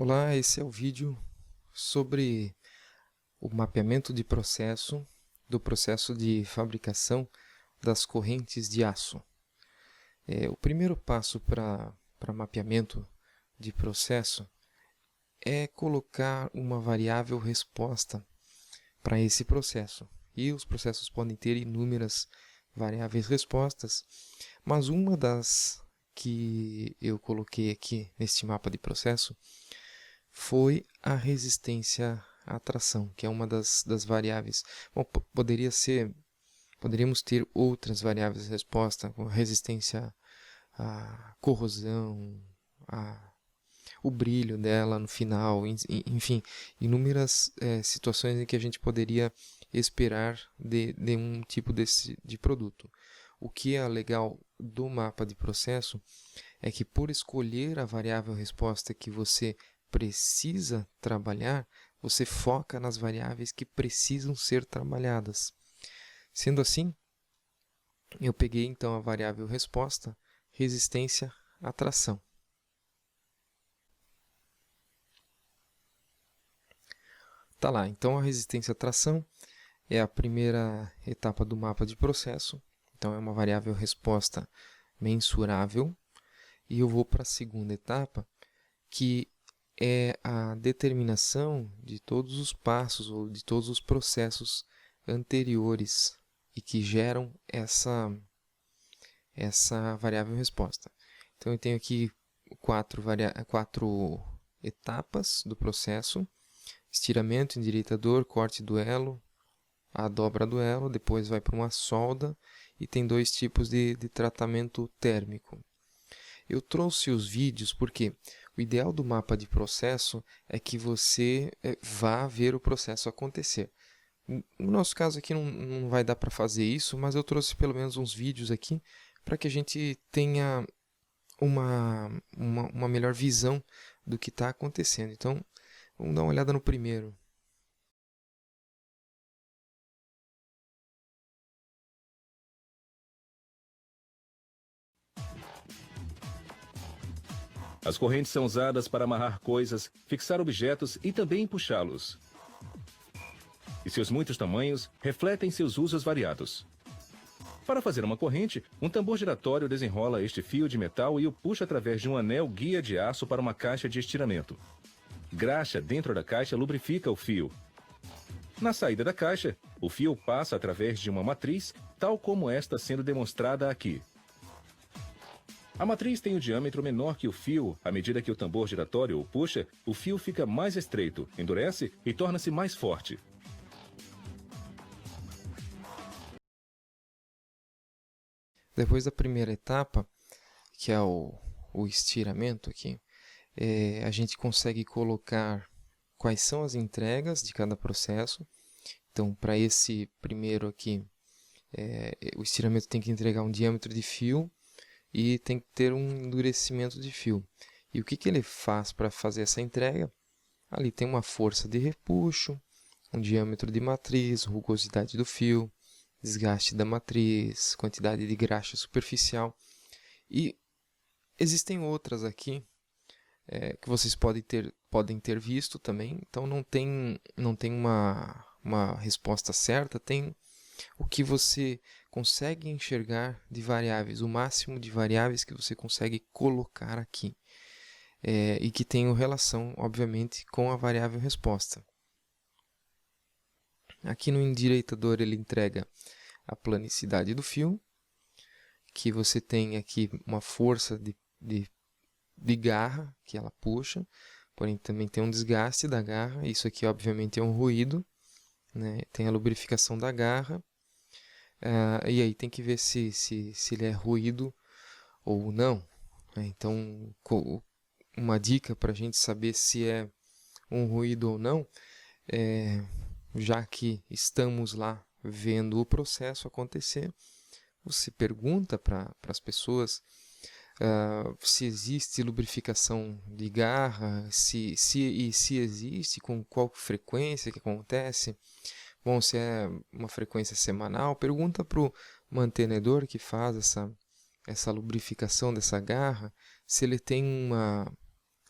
Olá, esse é o vídeo sobre o mapeamento de processo do processo de fabricação das correntes de aço. O primeiro passo para mapeamento de processo é colocar uma variável resposta para esse processo. E os processos podem ter inúmeras variáveis respostas, mas uma das que eu coloquei aqui neste mapa de processo foi a resistência à tração, que é uma das variáveis. Bom, poderíamos ter outras variáveis de resposta, como resistência à corrosão, o brilho dela no final, enfim, inúmeras situações em que a gente poderia esperar de um tipo de produto. O que é legal do mapa de processo é que, por escolher a variável resposta que você precisa trabalhar, você foca nas variáveis que precisam ser trabalhadas. Sendo assim, eu peguei então a variável resposta, resistência à tração. Tá lá, então a resistência à tração é a primeira etapa do mapa de processo. Então é uma variável resposta mensurável. E eu vou para a segunda etapa, que é a determinação de todos os passos ou de todos os processos anteriores e que geram essa variável resposta. Então, eu tenho aqui quatro etapas do processo: estiramento, endireitador, corte do elo, a dobra do elo, depois vai para uma solda e tem dois tipos de tratamento térmico. Eu trouxe os vídeos porque o ideal do mapa de processo é que você vá ver o processo acontecer. No nosso caso aqui não vai dar para fazer isso, mas eu trouxe pelo menos uns vídeos aqui para que a gente tenha uma melhor visão do que está acontecendo. Então, vamos dar uma olhada no primeiro. As correntes são usadas para amarrar coisas, fixar objetos e também puxá-los. E seus muitos tamanhos refletem seus usos variados. Para fazer uma corrente, um tambor giratório desenrola este fio de metal e o puxa através de um anel guia de aço para uma caixa de estiramento. Graxa dentro da caixa lubrifica o fio. Na saída da caixa, o fio passa através de uma matriz, tal como esta sendo demonstrada aqui. A matriz tem o diâmetro menor que o fio. À medida que o tambor giratório o puxa, o fio fica mais estreito, endurece e torna-se mais forte. Depois da primeira etapa, que é o estiramento aqui, a gente consegue colocar quais são as entregas de cada processo. Então, para esse primeiro aqui, o estiramento tem que entregar um diâmetro de fio e tem que ter um endurecimento de fio. E o que ele faz para fazer essa entrega? Ali tem uma força de repuxo, um diâmetro de matriz, rugosidade do fio, desgaste da matriz, quantidade de graxa superficial. E existem outras aqui que vocês podem ter visto também. Então não tem uma resposta certa, tem o que você consegue enxergar de variáveis, o máximo de variáveis que você consegue colocar aqui. E que tenham relação, obviamente, com a variável resposta. Aqui no endireitador ele entrega a planicidade do fio, que você tem aqui uma força de garra que ela puxa, porém também tem um desgaste da garra. Isso aqui obviamente é um ruído, né? Tem a lubrificação da garra, e aí tem que ver se ele é ruído ou não. Então, uma dica para a gente saber se é um ruído ou não, já que estamos lá vendo o processo acontecer, você pergunta para as pessoas se existe lubrificação de garra, se existe, com qual frequência que acontece. Bom, se é uma frequência semanal, pergunta para o mantenedor que faz essa lubrificação dessa garra, se ele tem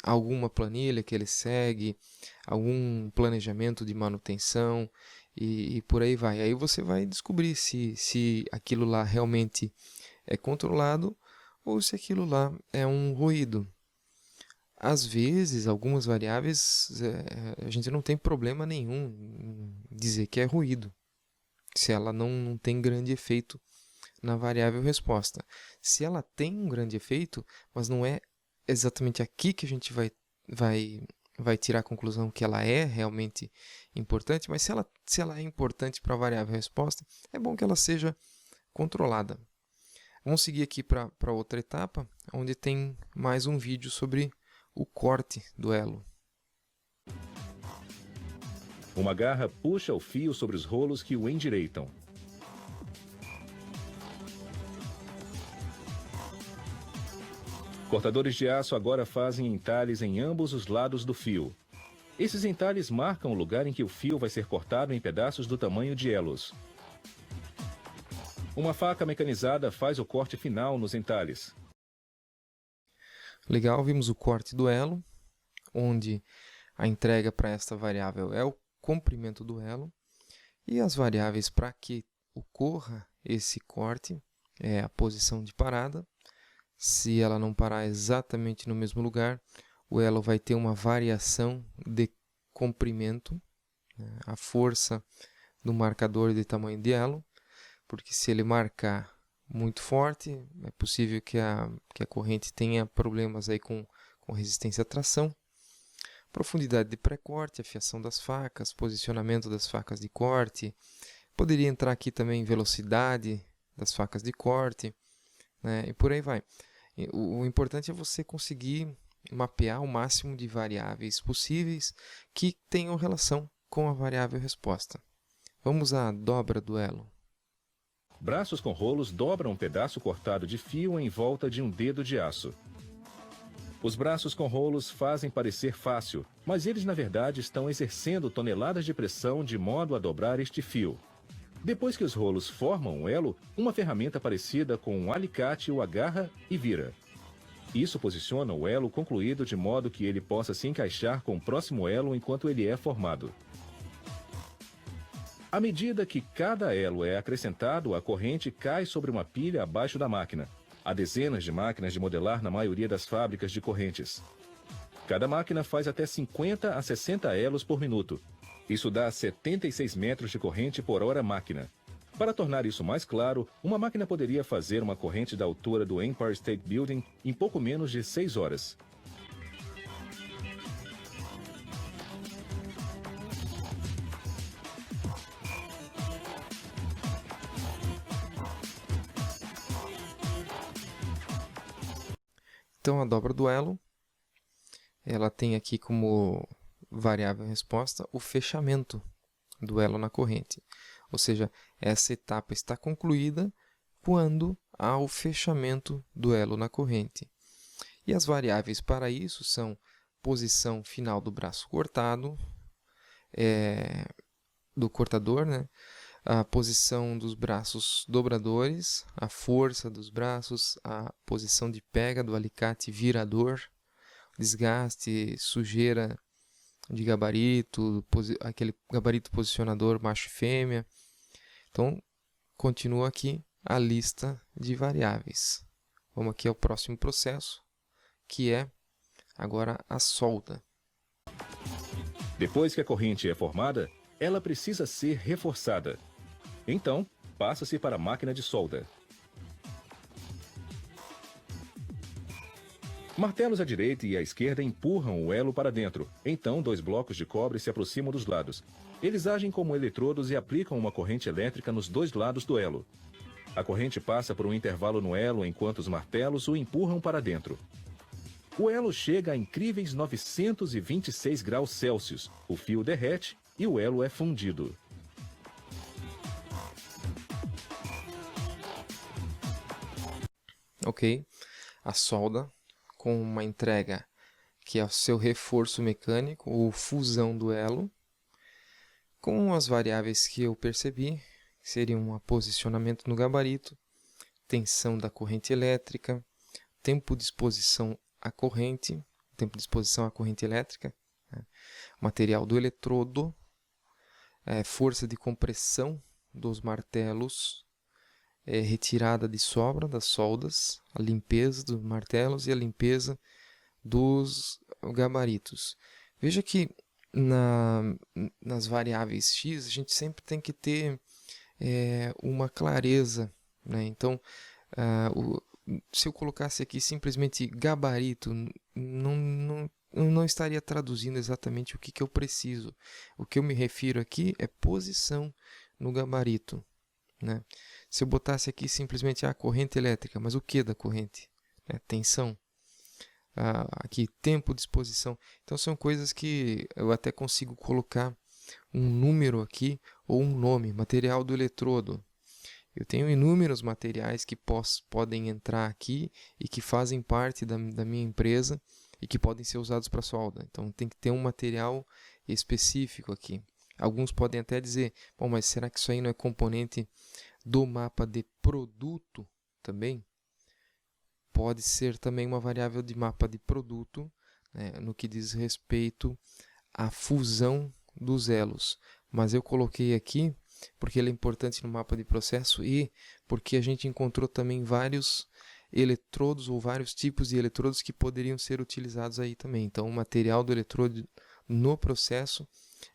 alguma planilha que ele segue, algum planejamento de manutenção e por aí vai. Aí você vai descobrir se aquilo lá realmente é controlado ou se aquilo lá é um ruído. Às vezes, algumas variáveis, a gente não tem problema nenhum em dizer que é ruído, se ela não tem grande efeito na variável resposta. Se ela tem um grande efeito, mas não é exatamente aqui que a gente vai tirar a conclusão que ela é realmente importante, mas se ela é importante para a variável resposta, é bom que ela seja controlada. Vamos seguir aqui para outra etapa, onde tem mais um vídeo sobre o corte do elo. Uma garra puxa o fio sobre os rolos que o endireitam. Cortadores de aço agora fazem entalhes em ambos os lados do fio. Esses entalhes marcam o lugar em que o fio vai ser cortado em pedaços do tamanho de elos. Uma faca mecanizada faz o corte final nos entalhes. Legal, vimos o corte do elo, onde a entrega para esta variável é o comprimento do elo, e as variáveis para que ocorra esse corte é a posição de parada. Se ela não parar exatamente no mesmo lugar, o elo vai ter uma variação de comprimento, né? A força do marcador de tamanho de elo, porque se ele marcar muito forte, é possível que a corrente tenha problemas aí com resistência à tração. Profundidade de pré-corte, afiação das facas, posicionamento das facas de corte. Poderia entrar aqui também velocidade das facas de corte, né? E por aí vai. O importante é você conseguir mapear o máximo de variáveis possíveis que tenham relação com a variável resposta. Vamos à dobra do elo. Braços com rolos dobram um pedaço cortado de fio em volta de um dedo de aço. Os braços com rolos fazem parecer fácil, mas eles na verdade estão exercendo toneladas de pressão de modo a dobrar este fio. Depois que os rolos formam o elo, uma ferramenta parecida com um alicate o agarra e vira. Isso posiciona o elo concluído de modo que ele possa se encaixar com o próximo elo enquanto ele é formado. À medida que cada elo é acrescentado, a corrente cai sobre uma pilha abaixo da máquina. Há dezenas de máquinas de modelar na maioria das fábricas de correntes. Cada máquina faz até 50 a 60 elos por minuto. Isso dá 76 metros de corrente por hora máquina. Para tornar isso mais claro, uma máquina poderia fazer uma corrente da altura do Empire State Building em pouco menos de 6 horas. Então, a dobra do elo, ela tem aqui como variável resposta o fechamento do elo na corrente. Ou seja, essa etapa está concluída quando há o fechamento do elo na corrente. E as variáveis para isso são posição final do braço cortado, do cortador, né? A posição dos braços dobradores, a força dos braços, a posição de pega do alicate virador, desgaste, sujeira de gabarito, aquele gabarito posicionador macho e fêmea. Então, continua aqui a lista de variáveis. Vamos aqui ao próximo processo, que é agora a solda. Depois que a corrente é formada, ela precisa ser reforçada. Então, passa-se para a máquina de solda. Martelos à direita e à esquerda empurram o elo para dentro. Então, 2 blocos de cobre se aproximam dos lados. Eles agem como eletrodos e aplicam uma corrente elétrica nos 2 lados do elo. A corrente passa por um intervalo no elo enquanto os martelos o empurram para dentro. O elo chega a incríveis 926 graus Celsius. O fio derrete e o elo é fundido. Ok, a solda com uma entrega que é o seu reforço mecânico ou fusão do elo, com as variáveis que eu percebi, que seriam o posicionamento no gabarito, tensão da corrente elétrica, tempo de exposição à corrente, tempo de exposição à corrente elétrica, né? Material do eletrodo, força de compressão dos martelos, retirada de sobra das soldas, a limpeza dos martelos e a limpeza dos gabaritos. Veja que nas variáveis x a gente sempre tem que ter uma clareza, né? Então, se eu colocasse aqui simplesmente gabarito, eu não estaria traduzindo exatamente o que eu preciso. O que eu me refiro aqui é posição no gabarito, né? Se eu botasse aqui simplesmente a corrente elétrica, mas o que da corrente? Tensão. Aqui, tempo de exposição. Então, são coisas que eu até consigo colocar um número aqui ou um nome, material do eletrodo. Eu tenho inúmeros materiais que podem entrar aqui e que fazem parte da minha empresa e que podem ser usados para solda. Então, tem que ter um material específico aqui. Alguns podem até dizer, bom, mas será que isso aí não é componente do mapa de produto também? Pode ser também uma variável de mapa de produto, né, no que diz respeito à fusão dos elos. Mas eu coloquei aqui porque ele é importante no mapa de processo e porque a gente encontrou também vários eletrodos ou vários tipos de eletrodos que poderiam ser utilizados aí também. Então, o material do eletrodo no processo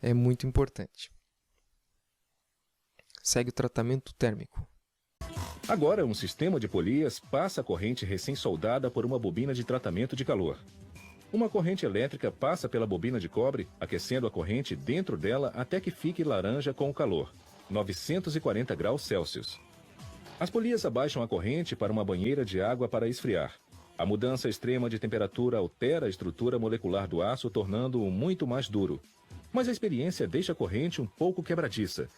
é muito importante. Segue o tratamento térmico. Agora, um sistema de polias passa a corrente recém-soldada por uma bobina de tratamento de calor. Uma corrente elétrica passa pela bobina de cobre, aquecendo a corrente dentro dela até que fique laranja com o calor, 940 graus Celsius. As polias abaixam a corrente para uma banheira de água para esfriar. A mudança extrema de temperatura altera a estrutura molecular do aço, tornando-o muito mais duro. Mas a experiência deixa a corrente um pouco quebradiça.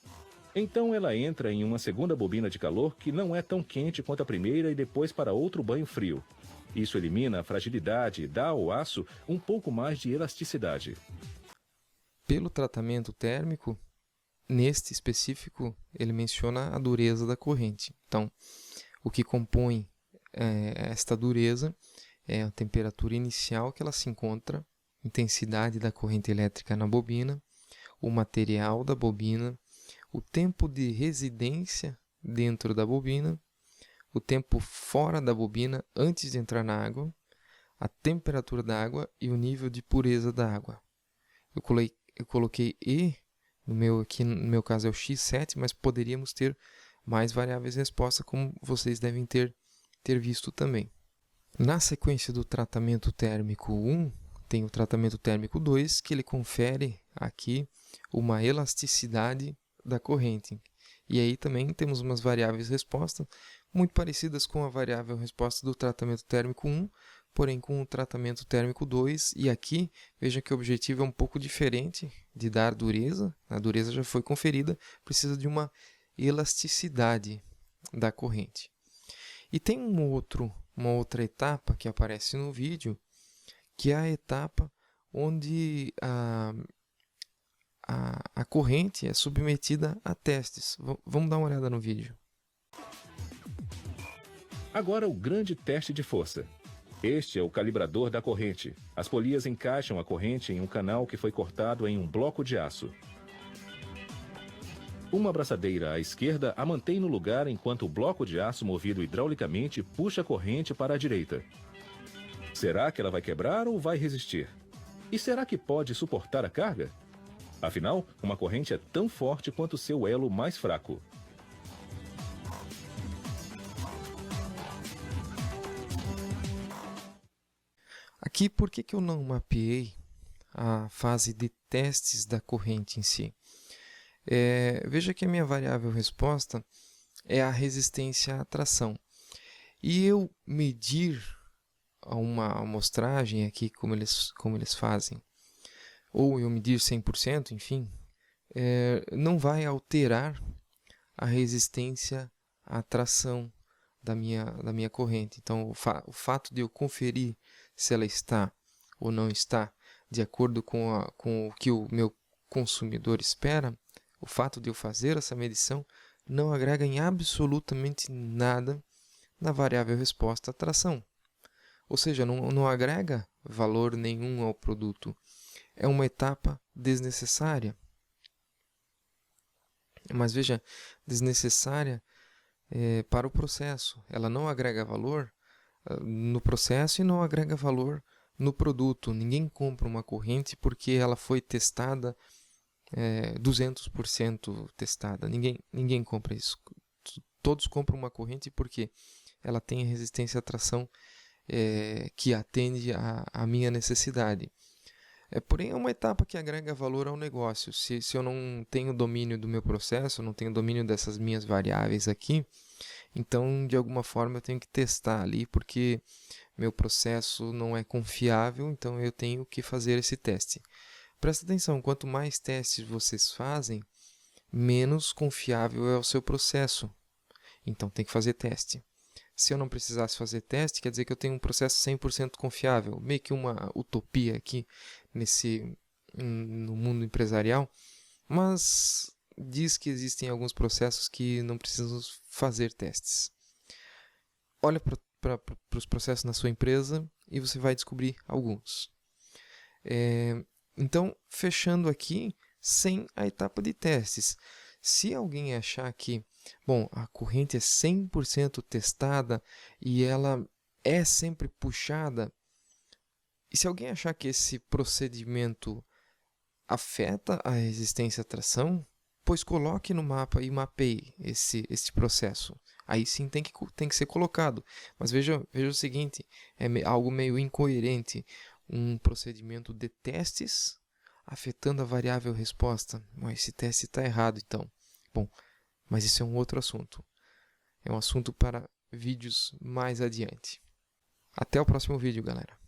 Então ela entra em uma segunda bobina de calor que não é tão quente quanto a primeira e depois para outro banho frio. Isso elimina a fragilidade e dá ao aço um pouco mais de elasticidade. Pelo tratamento térmico, neste específico, ele menciona a dureza da corrente. Então, o que compõe esta dureza é a temperatura inicial que ela se encontra, intensidade da corrente elétrica na bobina, o material da bobina, o tempo de residência dentro da bobina, o tempo fora da bobina antes de entrar na água, a temperatura da água e o nível de pureza da água. Eu coloquei E, aqui no meu caso é o X7, mas poderíamos ter mais variáveis de resposta, como vocês devem ter visto também. Na sequência do tratamento térmico 1, tem o tratamento térmico 2, que ele confere aqui uma elasticidade da corrente. E aí também temos umas variáveis de resposta muito parecidas com a variável resposta do tratamento térmico 1, porém com o tratamento térmico 2. E aqui, veja que o objetivo é um pouco diferente de dar dureza. A dureza já foi conferida, precisa de uma elasticidade da corrente. E tem uma outra etapa que aparece no vídeo, que é a etapa onde a corrente é submetida a testes. Vamos dar uma olhada no vídeo. Agora o grande teste de força. Este é o calibrador da corrente. As polias encaixam a corrente em um canal que foi cortado em um bloco de aço. Uma abraçadeira à esquerda a mantém no lugar enquanto o bloco de aço movido hidraulicamente puxa a corrente para a direita. Será que ela vai quebrar ou vai resistir? E será que pode suportar a carga? Afinal, uma corrente é tão forte quanto seu elo mais fraco. Aqui, por que eu não mapeei a fase de testes da corrente em si? Veja que a minha variável resposta é a resistência à tração. E eu medir uma amostragem aqui, como eles fazem, ou eu medir 100%, enfim, não vai alterar a resistência à tração da minha corrente. Então, o fato de eu conferir se ela está ou não está de acordo com o que o meu consumidor espera, o fato de eu fazer essa medição não agrega em absolutamente nada na variável resposta à tração. Ou seja, não agrega valor nenhum ao produto. É uma etapa desnecessária. Mas veja, desnecessária para o processo. Ela não agrega valor no processo e não agrega valor no produto. Ninguém compra uma corrente porque ela foi testada 200% testada. Ninguém compra isso. Todos compram uma corrente porque ela tem resistência à tração que atende à minha necessidade. Porém, é uma etapa que agrega valor ao negócio. Se eu não tenho domínio do meu processo, não tenho domínio dessas minhas variáveis aqui, então, de alguma forma, eu tenho que testar ali, porque meu processo não é confiável, então eu tenho que fazer esse teste. Presta atenção, quanto mais testes vocês fazem, menos confiável é o seu processo. Então, tem que fazer teste. Se eu não precisasse fazer teste, quer dizer que eu tenho um processo 100% confiável. Meio que uma utopia aqui no mundo empresarial, mas diz que existem alguns processos que não precisam fazer testes. Olha para os processos na sua empresa e você vai descobrir alguns. Então, fechando aqui, sem a etapa de testes. Se alguém achar que a corrente é 100% testada e ela é sempre puxada, e se alguém achar que esse procedimento afeta a resistência à tração, pois coloque no mapa e mapeie esse processo. Aí sim tem que ser colocado. Mas veja o seguinte, é algo meio incoerente. Um procedimento de testes afetando a variável resposta. Esse teste está errado, então. Mas isso é um outro assunto. É um assunto para vídeos mais adiante. Até o próximo vídeo, galera.